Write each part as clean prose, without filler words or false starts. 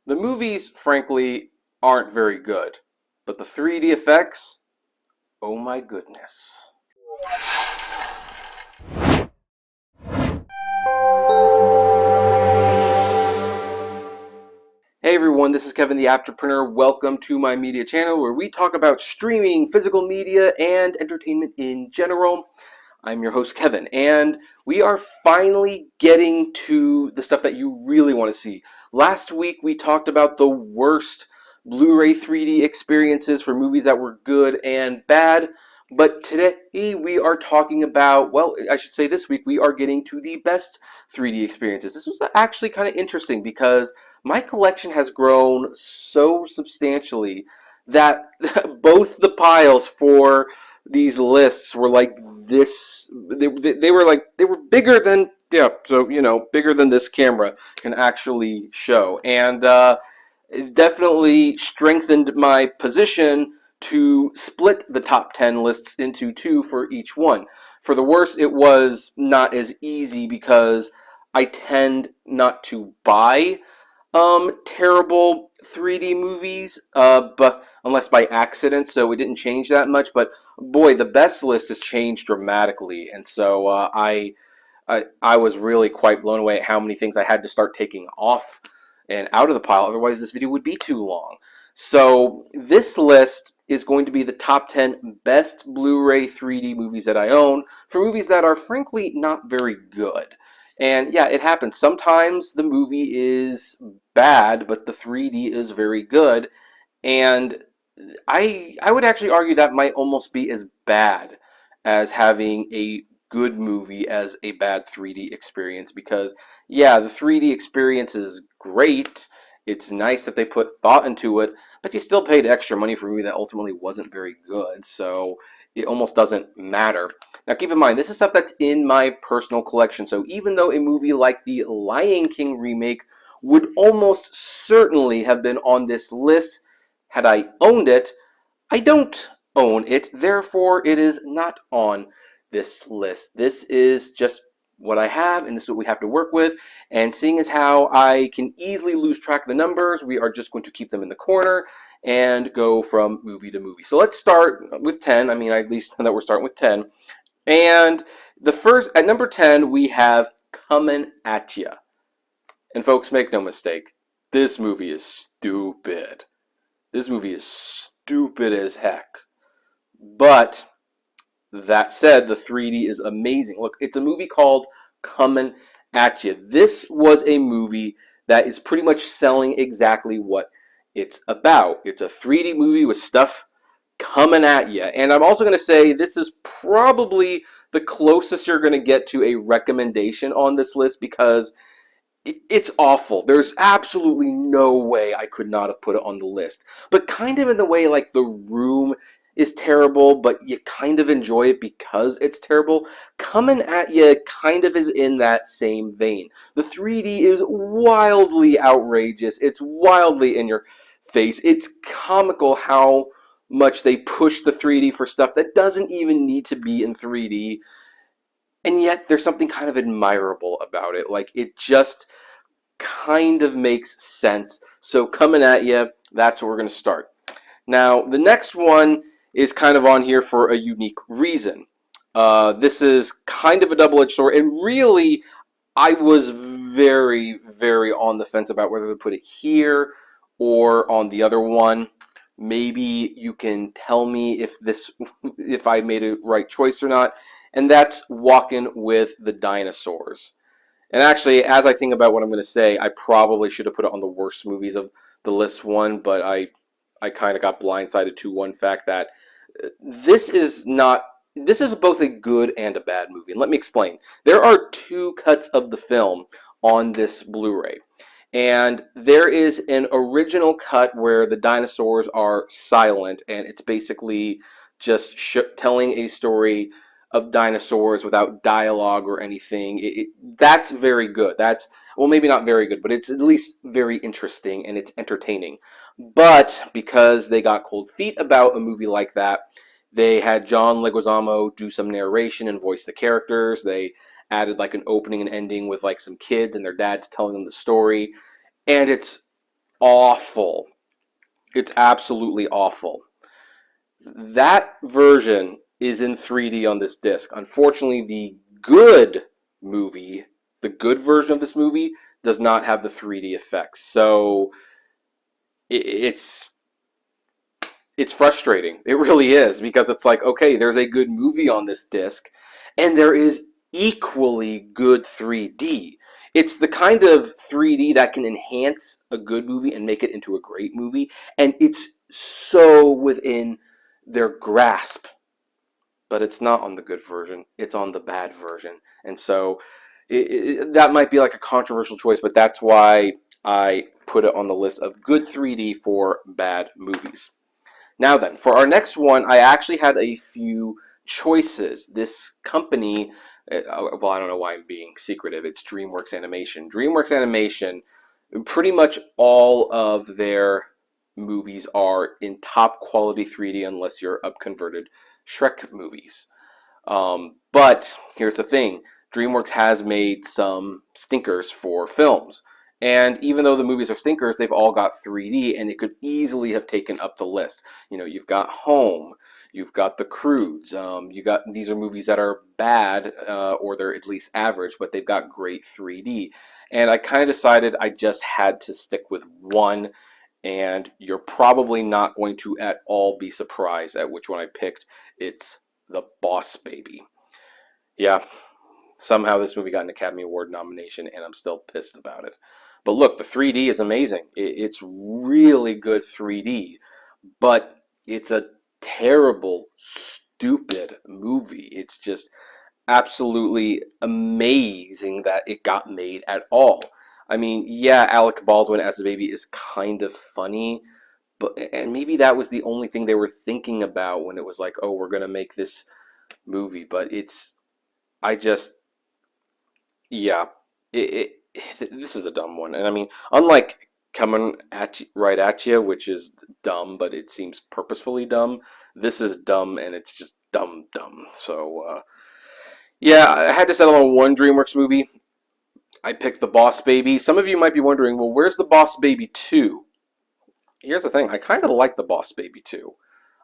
The movies, frankly, aren't very good, but the 3D effects, oh my goodness. Hey everyone, this is Kevin the Aptrepreneur. Welcome to my media channel where we talk about streaming, physical media, and entertainment in general. I'm your host, Kevin, and we are finally getting to the stuff that you really want to see. Last week, we talked about the worst Blu-ray 3D experiences for movies that were good and bad, but today we are talking about, well, I should say this week, we are getting to the best 3D experiences. This was actually kind of interesting because my collection has grown so substantially that both the piles for these lists were like this. They were bigger than, yeah, so bigger than this camera can actually show, and it definitely strengthened my position to split the top 10 lists into two for each one. For the worst, it was not as easy because I tend not to buy terrible 3D movies, but unless by accident, so it didn't change that much. But boy, the best list has changed dramatically, and so I was really quite blown away at how many things I had to start taking off and out of the pile. Otherwise, this video would be too long. So this list is going to be the top 10 best Blu-ray 3D movies that I own for movies that are frankly not very good. And yeah, it happens. Sometimes the movie is bad, but the 3D is very good. And I would actually argue that might almost be as bad as having a good movie as a bad 3D experience, because yeah, the 3D experience is great. It's nice that they put thought into it, but you still paid extra money for a movie that ultimately wasn't very good, so it almost doesn't matter. Now keep in mind, this is stuff that's in my personal collection, so even though a movie like the Lion King remake would almost certainly have been on this list had I owned it, I don't own it, therefore it is not on this list. This is just what I have, and this is what we have to work with. And seeing as how I can easily lose track of the numbers, we are just going to keep them in the corner and go from movie to movie. So let's start with 10. I mean, at least know that we're starting with 10. And the first, at number 10, we have Coming At Ya. And folks, make no mistake, this movie is stupid. This movie is stupid as heck. But that said, the 3D is amazing. Look, it's a movie called Coming At Ya. This was a movie that is pretty much selling exactly what it's about. It's a 3D movie with stuff coming at you. And I'm also going to say this is probably the closest you're going to get to a recommendation on this list, because it's awful. There's absolutely no way I could not have put it on the list. But kind of in the way like The Room is terrible, but you kind of enjoy it because it's terrible, Coming At Ya kind of is in that same vein. The 3D is wildly outrageous. It's wildly in your face. It's comical how much they push the 3D for stuff that doesn't even need to be in 3D. And yet there's something kind of admirable about it. Like, it just kind of makes sense. So Coming At Ya, that's where we're going to start. Now, the next one is kind of on here for a unique reason. This is kind of a double-edged sword, and really, I was very, very on the fence about whether to put it here or on the other one. Maybe you can tell me if I made a right choice or not. And that's Walking with the Dinosaurs. And actually, as I think about what I'm going to say, I probably should have put it on the worst movies of the list one, but I kind of got blindsided to one fact that this is both a good and a bad movie. And let me explain. There are two cuts of the film on this Blu-ray. And there is an original cut where the dinosaurs are silent, and it's basically just telling a story of dinosaurs without dialogue or anything. That's very good. That's, well, maybe not very good, but it's at least very interesting and it's entertaining. But because they got cold feet about a movie like that, they had John Leguizamo do some narration and voice the characters. They added like an opening and ending with like some kids and their dads telling them the story. And it's awful. It's absolutely awful. That version is in 3D on this disc. Unfortunately, movie, the good version of this movie, does not have the 3D effects. So it's it's frustrating. It really is, because it's like, okay, there's a good movie on this disc, and there is equally good 3D. It's the kind of 3D that can enhance a good movie and make it into a great movie, and it's so within their grasp. But it's not on the good version, it's on the bad version. And so that might be like a controversial choice, but that's why I put it on the list of good 3D for bad movies. Now then, for our next one, I actually had a few choices. This company, well, I don't know why I'm being secretive. It's DreamWorks Animation. DreamWorks Animation, pretty much all of their movies are in top quality 3D unless you're upconverted Shrek movies. But here's the thing. DreamWorks has made some stinkers for films. And even though the movies are stinkers, they've all got 3D, and it could easily have taken up the list. You know, you've got Home, you've got The Croods, these are movies that are bad, or they're at least average, but they've got great 3D. And I kind of decided I just had to stick with one, and you're probably not going to at all be surprised at which one I picked. It's The Boss Baby. Yeah, somehow this movie got an Academy Award nomination, and I'm still pissed about it. But look, the 3D is amazing. It's really good 3D, but it's a terrible, stupid movie. It's just absolutely amazing that it got made at all. I mean, yeah, Alec Baldwin as the baby is kind of funny, and maybe that was the only thing they were thinking about when it was like, oh, we're gonna make this movie. But I just, yeah, this is a dumb one. And I mean, unlike Coming at you, Right at You, which is dumb, but it seems purposefully dumb, this is dumb, and it's just dumb. So, yeah, I had to settle on one DreamWorks movie. I picked The Boss Baby. Some of you might be wondering, well, where's The Boss Baby 2? Here's the thing. I kind of like The Boss Baby 2.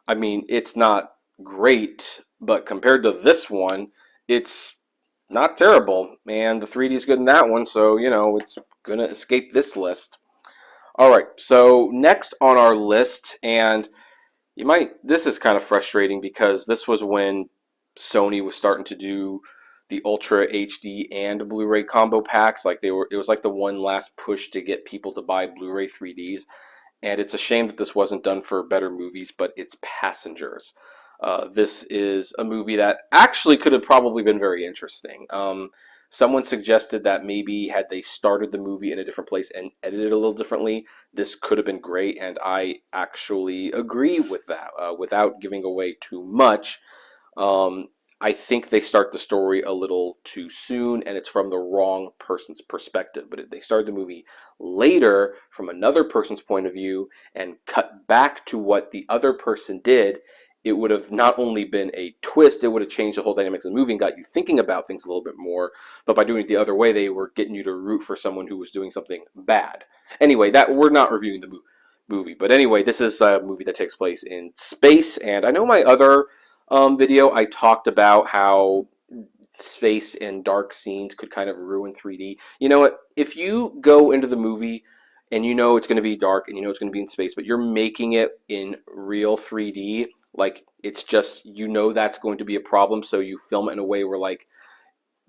I mean, it's not great, but compared to this one, it's not terrible. And the 3D is good in that one, so, you know, it's going to escape this list. All right, so next on our list, and this is kind of frustrating because this was when Sony was starting to do the Ultra HD and Blu-ray combo packs. It was like the one last push to get people to buy Blu-ray 3Ds. And it's a shame that this wasn't done for better movies, but it's Passengers. This is a movie that actually could have probably been very interesting. Someone suggested that maybe had they started the movie in a different place and edited it a little differently, this could have been great, and I actually agree with that. Without giving away too much, I think they start the story a little too soon, and it's from the wrong person's perspective. But if they started the movie later from another person's point of view and cut back to what the other person did, it would have not only been a twist, it would have changed the whole dynamics of the movie and got you thinking about things a little bit more. But by doing it the other way, they were getting you to root for someone who was doing something bad. Anyway, that we're not reviewing the movie. But anyway, this is a movie that takes place in space, and I know my other video, I talked about how space and dark scenes could kind of ruin 3D. You know what? If you go into the movie and you know it's going to be dark and you know it's going to be in space, but you're making it in real 3D, like it's just, you know that's going to be a problem, so you film it in a way where like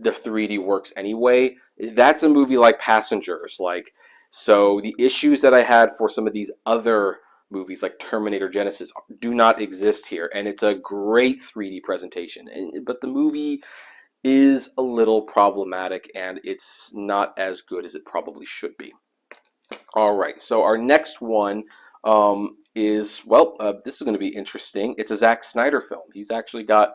the 3D works anyway. That's a movie like Passengers. So the issues that I had for some of these other movies like Terminator Genesis do not exist here, and it's a great 3D presentation. But the movie is a little problematic, and it's not as good as it probably should be. All right, so our next one is, well, this is going to be interesting. It's a Zack Snyder film. He's actually got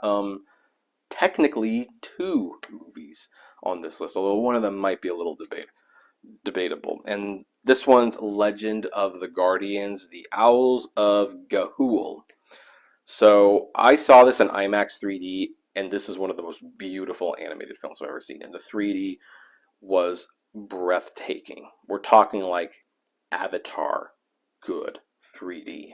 technically 2 movies on this list, although one of them might be a little debatable. And this one's Legend of the Guardians, The Owls of Ga'Hoole. So I saw this in IMAX 3D, and this is one of the most beautiful animated films I've ever seen. And the 3D was breathtaking. We're talking like Avatar good 3D?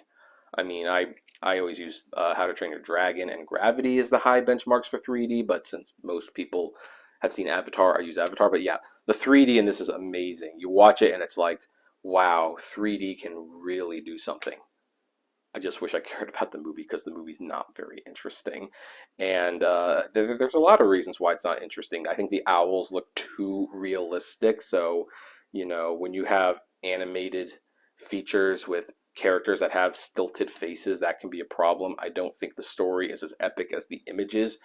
I mean, I always use How to Train Your Dragon and Gravity as the high benchmarks for 3D, but since most people have seen Avatar, I use Avatar. But yeah, the 3D in this is amazing. You watch it and it's like, wow, 3D can really do something. I just wish I cared about the movie because the movie's not very interesting. And there's a lot of reasons why it's not interesting. I think the owls look too realistic. So, you know, when you have animated features with characters that have stilted faces, that can be a problem. I don't think the story is as epic as the images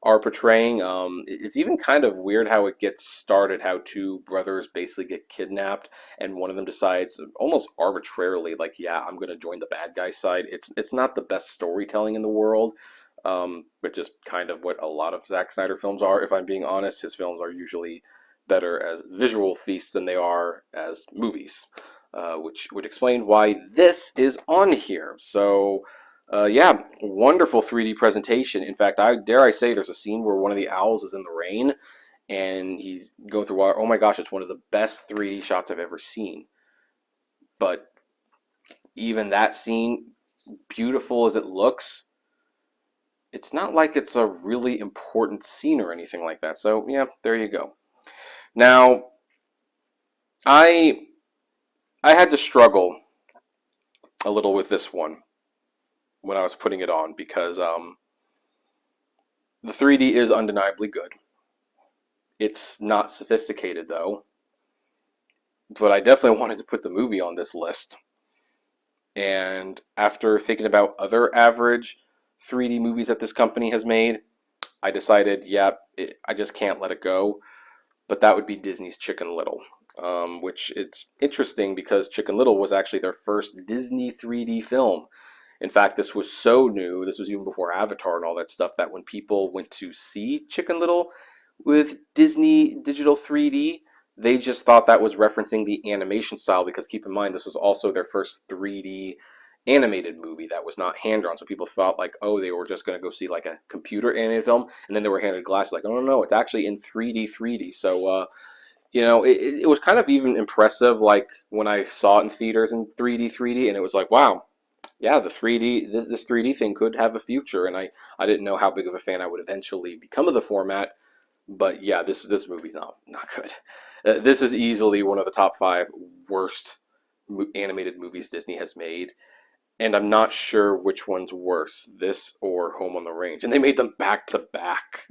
are portraying. It's even kind of weird how it gets started, how two brothers basically get kidnapped, and one of them decides almost arbitrarily, like, yeah, I'm going to join the bad guy side. It's not the best storytelling in the world, but just kind of what a lot of Zack Snyder films are. If I'm being honest, his films are usually better as visual feasts than they are as movies, which would explain why this is on here. So yeah, wonderful 3D presentation. In fact, I dare I say there's a scene where one of the owls is in the rain and he's going through water. Oh my gosh, it's one of the best 3D shots I've ever seen. But even that scene, beautiful as it looks, it's not like it's a really important scene or anything like that. So yeah, there you go. Now, I had to struggle a little with this one when I was putting it on because the 3D is undeniably good. It's not sophisticated though, but I definitely wanted to put the movie on this list. And after thinking about other average 3D movies that this company has made, I decided, yeah, I just can't let it go. But that would be Disney's Chicken Little, which it's interesting because Chicken Little was actually their first Disney 3D film. In fact, this was so new, this was even before Avatar and all that stuff, that when people went to see Chicken Little with Disney Digital 3D, they just thought that was referencing the animation style because keep in mind, this was also their first 3D animated movie that was not hand-drawn. So people thought like, oh, they were just going to go see like a computer animated film, and then they were handed glasses like, oh, no, it's actually in 3D. So, you know, it was kind of even impressive like when I saw it in theaters in 3D, and it was like, wow, yeah, the 3D, this 3D thing could have a future, and I didn't know how big of a fan I would eventually become of the format, but yeah, this movie's not good. This is easily one of the top 5 worst animated movies Disney has made, and I'm not sure which one's worse, this or Home on the Range, and they made them back to back.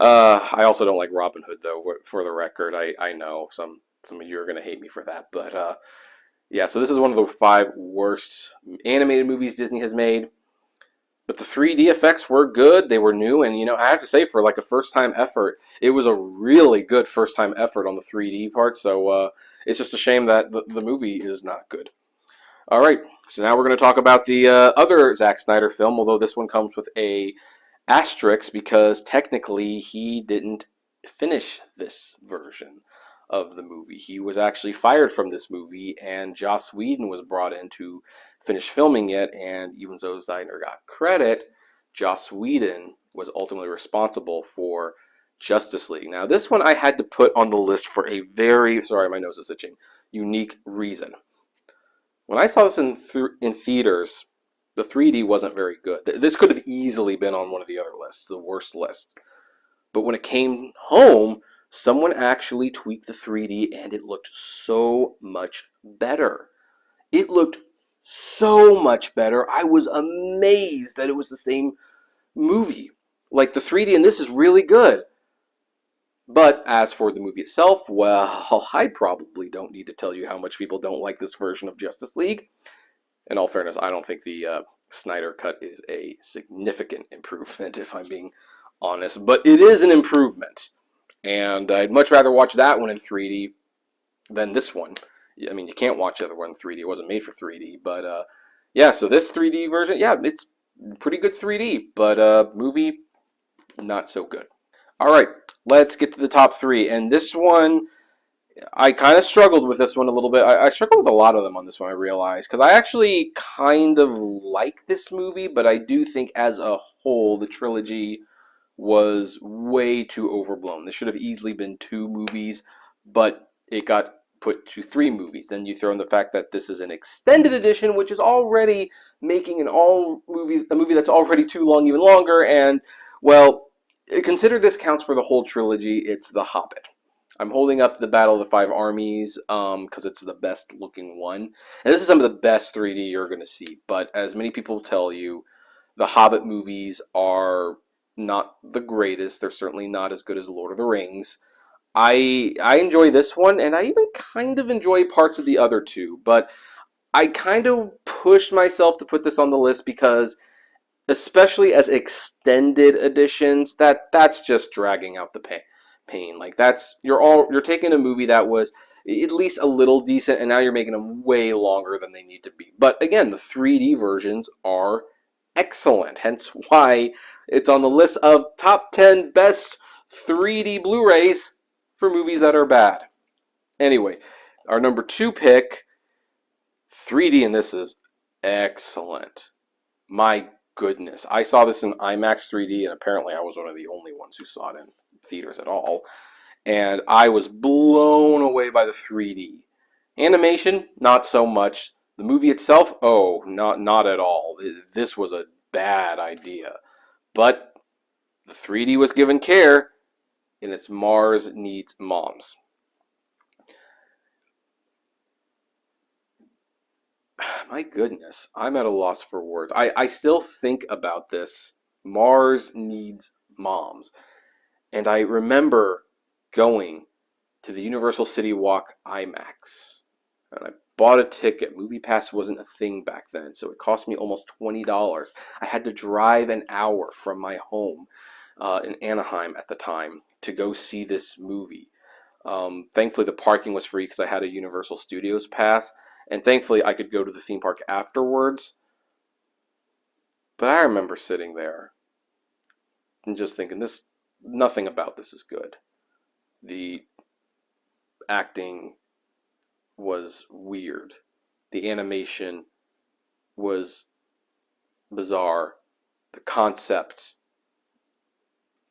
I also don't like Robin Hood though, for the record. I know some of you are gonna hate me for that, but yeah, so this is one of the 5 worst animated movies Disney has made. But the 3D effects were good. They were new. And, you know, I have to say, for like a first-time effort, it was a really good first-time effort on the 3D part. So it's just a shame that the movie is not good. All right, so now we're going to talk about the other Zack Snyder film, although this one comes with a asterisk because technically he didn't finish this version of the movie. He was actually fired from this movie, and Joss Whedon was brought in to finish filming it, and even though Snyder got credit, Joss Whedon was ultimately responsible for Justice League. Now, this one I had to put on the list for a very, sorry, my nose is itching, unique reason. When I saw this in theaters, the 3D wasn't very good. This could have easily been on one of the other lists, the worst list. But when it came home, someone actually tweaked the 3D and it looked so much better. It looked so much better. I was amazed that it was the same movie. Like, the 3D in this is really good. But as for the movie itself, well, I probably don't need to tell you how much people don't like this version of Justice League. In all fairness, I don't think the Snyder cut is a significant improvement, if I'm being honest. But it is an improvement. And I'd much rather watch that one in 3D than this one. I mean, you can't watch the other one in 3D. It wasn't made for 3D. But, yeah, so this 3D version, yeah, it's pretty good 3D. But movie, not so good. All right, let's get to the top 3. And this one, I kind of struggled with this one a little bit. I struggled with a lot of them on this one, I realized. Because I actually kind of like this movie, but I do think as a whole, the trilogy was way too overblown. This should have easily been 2 movies, but it got put to 3 movies. Then you throw in the fact that this is an extended edition, which is already making a movie that's already too long even longer. And, well, consider this counts for the whole trilogy. It's The Hobbit. I'm holding up the Battle of the Five Armies because it's the best looking one. And this is some of the best 3D you're going to see. But as many people tell you, the Hobbit movies are not the greatest. They're certainly not as good as Lord of the Rings. I enjoy this one, and I even kind of enjoy parts of the other two. But I kind of pushed myself to put this on the list because, especially as extended editions, that's just dragging out the pain. Like you're taking a movie that was at least a little decent, and now you're making them way longer than they need to be. But again, the 3D versions are excellent, hence why it's on the list of top 10 best 3D Blu-rays for movies that are bad. Anyway, our number 2 pick, 3D, and this is excellent. My goodness. I saw this in IMAX 3D, and apparently I was one of the only ones who saw it in theaters at all. And I was blown away by the 3D. Animation, not so much. The movie itself, oh, not at all. This was a bad idea. But the 3D was given care, and it's Mars Needs Moms. My goodness, I'm at a loss for words. I still think about this. Mars Needs Moms. And I remember going to the Universal City Walk IMAX. And I bought a ticket. MoviePass wasn't a thing back then, so it cost me almost $20. I had to drive an hour from my home in Anaheim at the time to go see this movie. Thankfully, the parking was free because I had a Universal Studios pass. And thankfully, I could go to the theme park afterwards. But I remember sitting there and just thinking, nothing about this is good. The acting was weird. The animation was bizarre. The concept,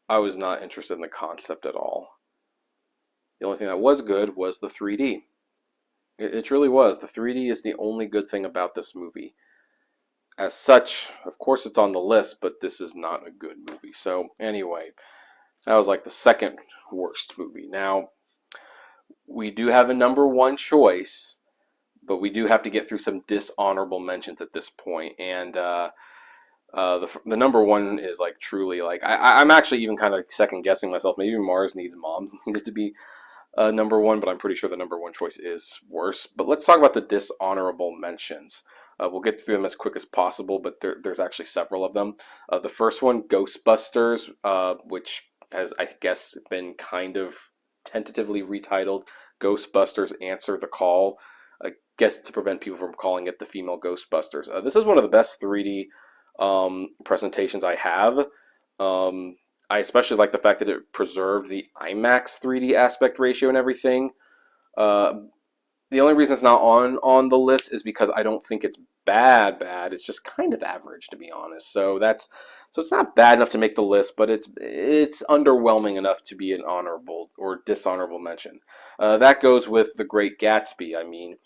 I was not interested in the concept at all. The only thing that was good was the 3D. It truly was. The 3D is the only good thing about this movie. As such, of course it's on the list, but this is not a good movie. So anyway, that was like the second worst movie. Now, we do have a number 1 choice, but we do have to get through some dishonorable mentions at this point. And the number 1 is like truly like, I'm actually even kind of second guessing myself. Maybe Mars Needs Moms needed to be number 1, but I'm pretty sure the number 1 choice is worse. But let's talk about the dishonorable mentions. We'll get through them as quick as possible, but there's actually several of them. The first one, Ghostbusters, which has, I guess, been kind of tentatively retitled Ghostbusters Answer the Call, I guess to prevent people from calling it the female Ghostbusters. This is one of the best 3D presentations I have. I especially like the fact that it preserved the IMAX 3D aspect ratio and everything. The only reason it's not on the list is because I don't think it's bad. It's just kind of average, to be honest. So it's not bad enough to make the list, but it's underwhelming enough to be an honorable or dishonorable mention. That goes with The Great Gatsby. I mean,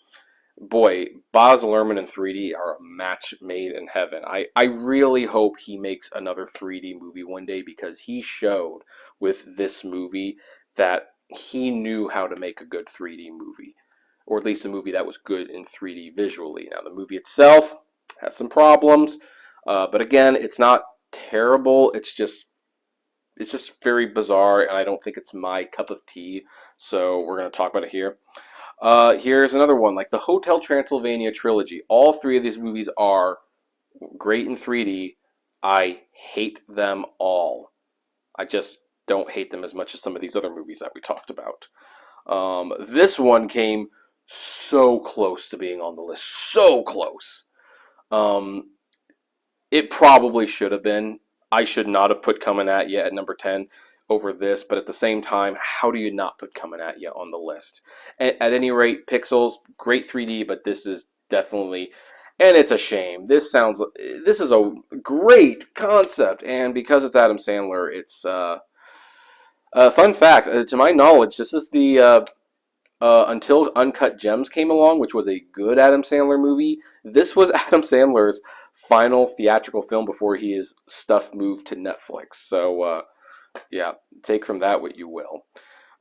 boy, Baz Luhrmann in 3D are a match made in heaven. I really hope he makes another 3D movie one day, because he showed with this movie that he knew how to make a good 3D movie, or at least a movie that was good in 3D visually. Now, the movie itself has some problems, but again, it's not terrible. It's just very bizarre, and I don't think it's my cup of tea, so we're going to talk about it here. Here's another one, like the Hotel Transylvania trilogy. All 3 of these movies are great in 3D. I hate them all. I just don't hate them as much as some of these other movies that we talked about. This one came so close to being on the list. So close. It probably should have been. I should not have put Coming At Ya at number 10 over this, but at the same time, how do you not put Coming At Ya on the list? At any rate, Pixels, great 3D, but this is definitely, and it's a shame. This is a great concept, and because it's Adam Sandler, it's a fun fact. To my knowledge, this is the until Uncut Gems came along, which was a good Adam Sandler movie. This was Adam Sandler's final theatrical film before his stuff moved to Netflix. So, yeah, take from that what you will.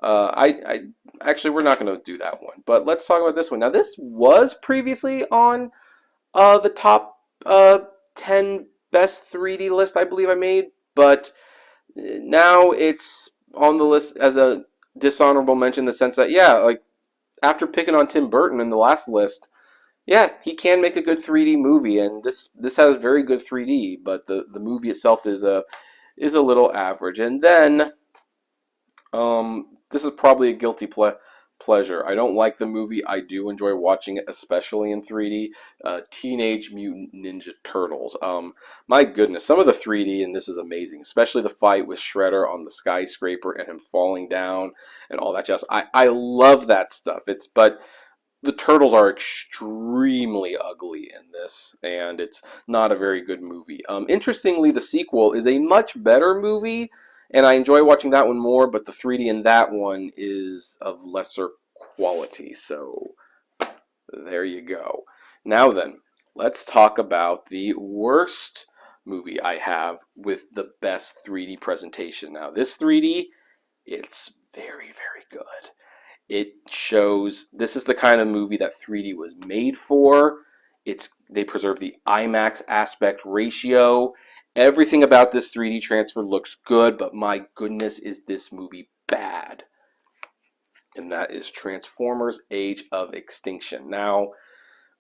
I actually, we're not going to do that one, but let's talk about this one. Now, this was previously on the top 10 best 3D list I believe I made, but now it's on the list as a dishonorable mention in the sense that, yeah, like after picking on Tim Burton in the last list, yeah, he can make a good 3D movie, and this has very good 3D, but the movie itself is a little average. And then this is probably a guilty pleasure. I don't like the movie. I do enjoy watching it, especially in 3D. Teenage Mutant Ninja Turtles. My goodness, some of the 3D in this is amazing, especially the fight with Shredder on the skyscraper and him falling down and all that jazz. I love that stuff. But the turtles are extremely ugly in this, and it's not a very good movie. Interestingly, the sequel is a much better movie, and I enjoy watching that one more, but the 3D in that one is of lesser quality, so there you go. Now then, let's talk about the worst movie I have with the best 3D presentation. Now, this 3D, it's very, very good. It shows this is the kind of movie that 3D was made for. They preserve the IMAX aspect ratio. Everything about this 3D transfer looks good, but my goodness, is this movie bad. And that is Transformers: Age of Extinction. Now,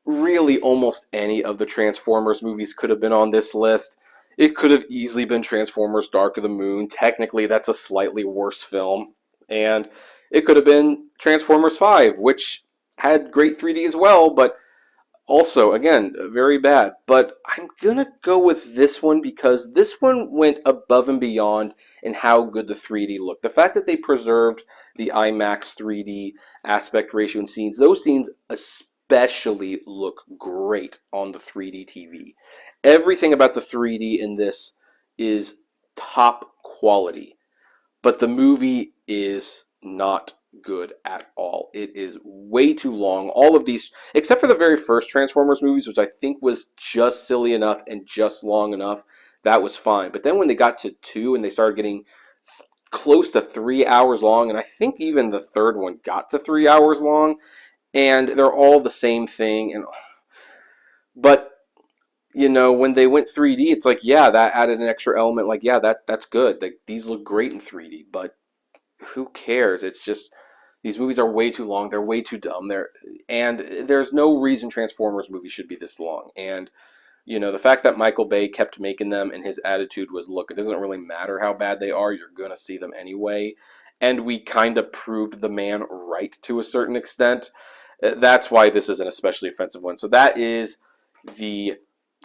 really almost any of the Transformers movies could have been on this list. It could have easily been Transformers: Dark of the Moon. Technically, that's a slightly worse film. And it could have been Transformers 5, which had great 3D as well, but also, again, very bad. But I'm going to go with this one because this one went above and beyond in how good the 3D looked. The fact that they preserved the IMAX 3D aspect ratio in scenes, those scenes especially look great on the 3D TV. Everything about the 3D in this is top quality, but the movie is not good at all. It is way too long. All of these, except for the very first Transformers movies, which I think was just silly enough and just long enough, that was fine. But then when they got to 2 and they started getting close to 3 hours long, and I think even the third one got to 3 hours long, and they're all the same thing. But you know, when they went 3D, it's like, yeah, that added an extra element. Like, yeah, that's good. Like, these look great in 3D, but who cares? It's just these movies are way too long. They're way too dumb. And there's no reason Transformers movies should be this long. And you know, the fact that Michael Bay kept making them and his attitude was, look, it doesn't really matter how bad they are. You're gonna see them anyway. And we kind of proved the man right to a certain extent. That's why this is an especially offensive one. So that is the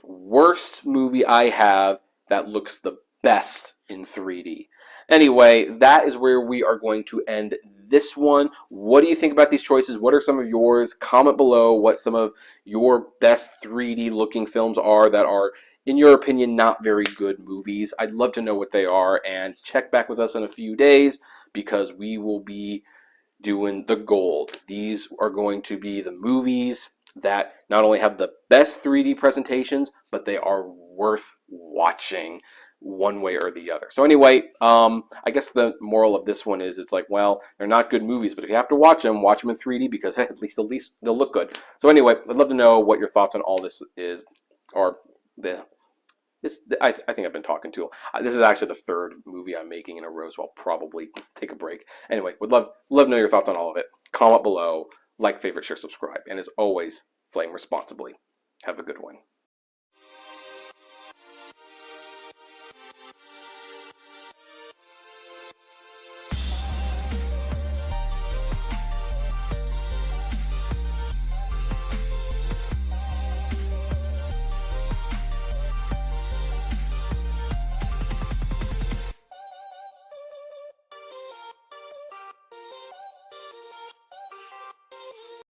worst movie I have that looks the best in 3D. Anyway, that is where we are going to end this one. What do you think about these choices? What are some of yours? Comment below what some of your best 3D looking films are that are, in your opinion, not very good movies. I'd love to know what they are, and check back with us in a few days because we will be doing the gold. These are going to be the movies that not only have the best 3D presentations, but they are worth watching one way or the other. So anyway, I guess the moral of this one is it's like, well, they're not good movies, but if you have to watch them in 3D because hey, at least they'll look good. So anyway, I'd love to know what your thoughts on all this is, or I think I've been talking too. This is actually the third movie I'm making in a row, so I'll probably take a break. Anyway, would love to know your thoughts on all of it. Comment below, like, favorite, share, subscribe, and as always, flame responsibly. Have a good one.